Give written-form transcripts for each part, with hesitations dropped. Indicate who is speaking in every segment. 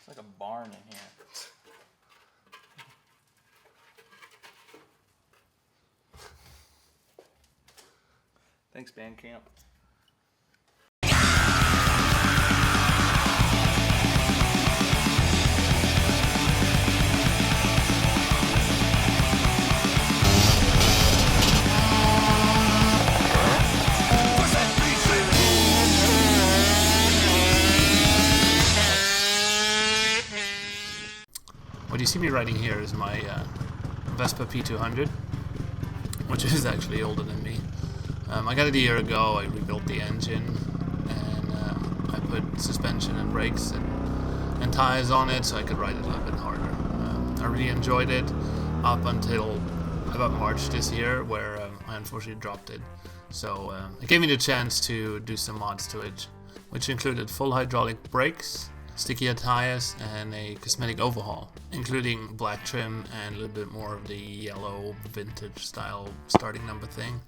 Speaker 1: It's like a barn in here. Thanks, Bandcamp.
Speaker 2: What you see me riding here is my Vespa P200, which is actually older than me. I got it a year ago. I rebuilt the engine, and I put suspension and brakes and tires on it so I could ride it a little bit harder. I really enjoyed it up until about March this year, where I unfortunately dropped it. So it gave me the chance to do some mods to it, which included full hydraulic brakes, stickier tires, and a cosmetic overhaul, including black trim and a little bit more of the yellow vintage style starting number thing.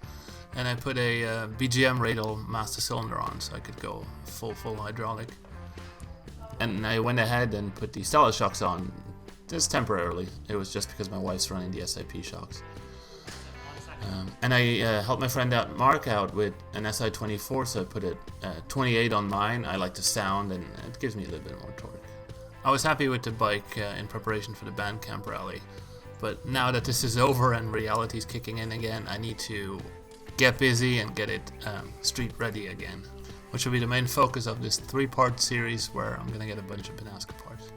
Speaker 2: And I put a BGM radial master cylinder on so I could go full hydraulic. And I went ahead and put the Stella shocks on just temporarily. It was just because my wife's running the SIP shocks. And I helped my friend Mark out with an Si28, so I put it 28 on mine. I like the sound, and it gives me a little bit more torque. I was happy with the bike in preparation for the Bandcamp rally, but now that this is over and reality's kicking in again, I need to get busy and get it street ready again, which will be the main focus of this 3-part series where I'm gonna get a bunch of Pinasco parts.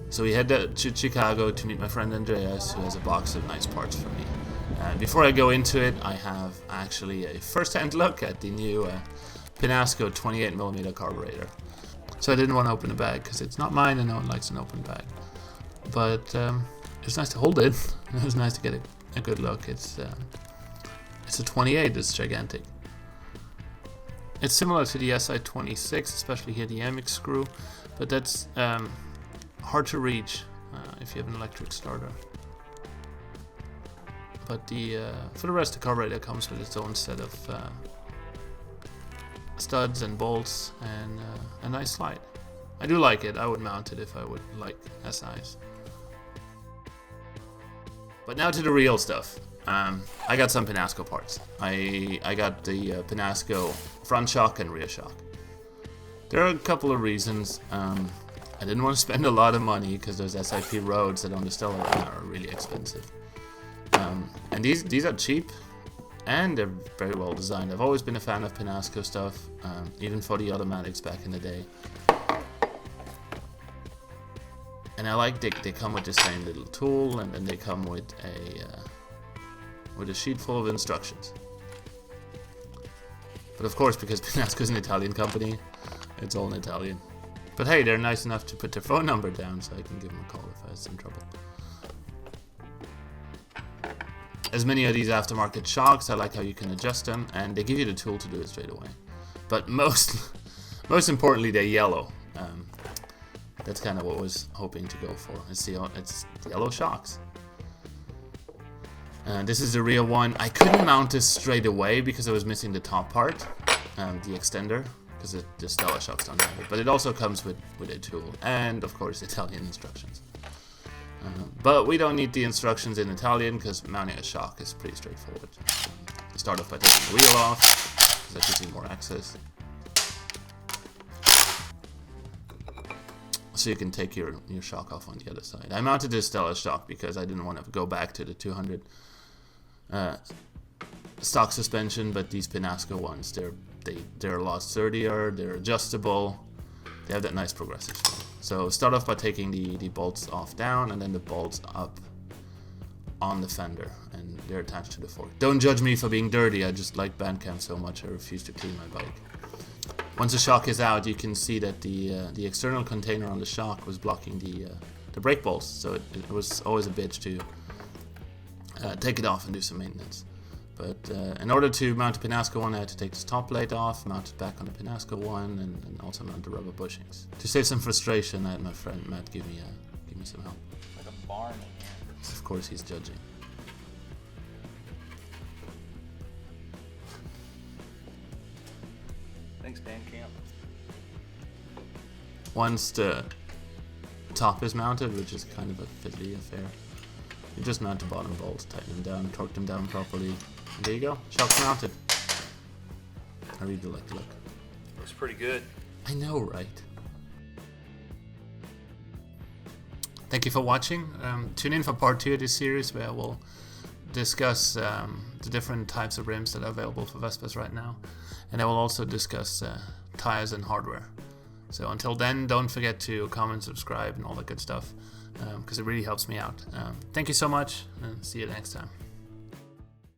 Speaker 2: So we head to Chicago to meet my friend Andreas, who has a box of nice parts for me. Before I go into it, I have actually a first-hand look at the new Pinasco 28mm carburetor. So I didn't want to open the bag because it's not mine and no one likes an open bag. But it's nice to hold it. It was nice to get a good look. It's a 28, it's gigantic. It's similar to the Si26, especially here the MX screw, but that's hard to reach if you have an electric starter. But for the rest, the carburetor comes with its own set of studs and bolts and a nice slide. I do like it. I would mount it if I would like SIs. But now to the real stuff. I got some Pinasco parts. I got the Pinasco front shock and rear shock. There are a couple of reasons. I didn't want to spend a lot of money because those SIP roads that on the Stella are really expensive. And these are cheap, and they're very well designed. I've always been a fan of Pinasco stuff, even for the automatics back in the day. And I like they come with the same little tool, and then they come with a sheet full of instructions. But of course, because Pinasco is an Italian company, it's all in Italian. But hey, they're nice enough to put their phone number down so I can give them a call if I have some trouble. As many of these aftermarket shocks, I like how you can adjust them, and they give you the tool to do it straight away. But most importantly, they're yellow. That's kind of what I was hoping to go for. It's yellow shocks. This is the real one. I couldn't mount this straight away because I was missing the top part, the extender, because the Stella shocks don't have it. But it also comes with a tool, and of course Italian instructions. But we don't need the instructions in Italian because mounting a shock is pretty straightforward. Start off by taking the wheel off, because that gives you more access. So you can take your shock off on the other side. I mounted this Stella shock because I didn't want to go back to the 200 stock suspension, but these Pinasco ones, they're a lot sturdier, they're adjustable, they have that nice progressive spring. So start off by taking the bolts off down, and then the bolts up on the fender, and they're attached to the fork. Don't judge me for being dirty, I just like Bandcamp so much I refuse to clean my bike. Once the shock is out, you can see that the external container on the shock was blocking the brake bolts, so it was always a bitch to take it off and do some maintenance. But in order to mount the Pinasco one, I had to take this top plate off, mount it back on the Pinasco one, and also mount the rubber bushings. To save some frustration, I had my friend Matt give me some help.
Speaker 1: Like a barn in here.
Speaker 2: Of course, he's judging.
Speaker 1: Thanks, Bandcamp.
Speaker 2: Once the top is mounted, which is kind of a fiddly affair. You just mount the bottom bolts, tighten them down, torque them down properly, and there you go, shocks mounted. I really do like the look.
Speaker 1: Looks pretty good.
Speaker 2: I know, right? Thank you for watching. Tune in for part 2 of this series, where we'll discuss the different types of rims that are available for Vespas right now, and I will also discuss tires and hardware. So until then, don't forget to comment, subscribe, and all that good stuff, because it really helps me out. Thank you so much, and see you next time.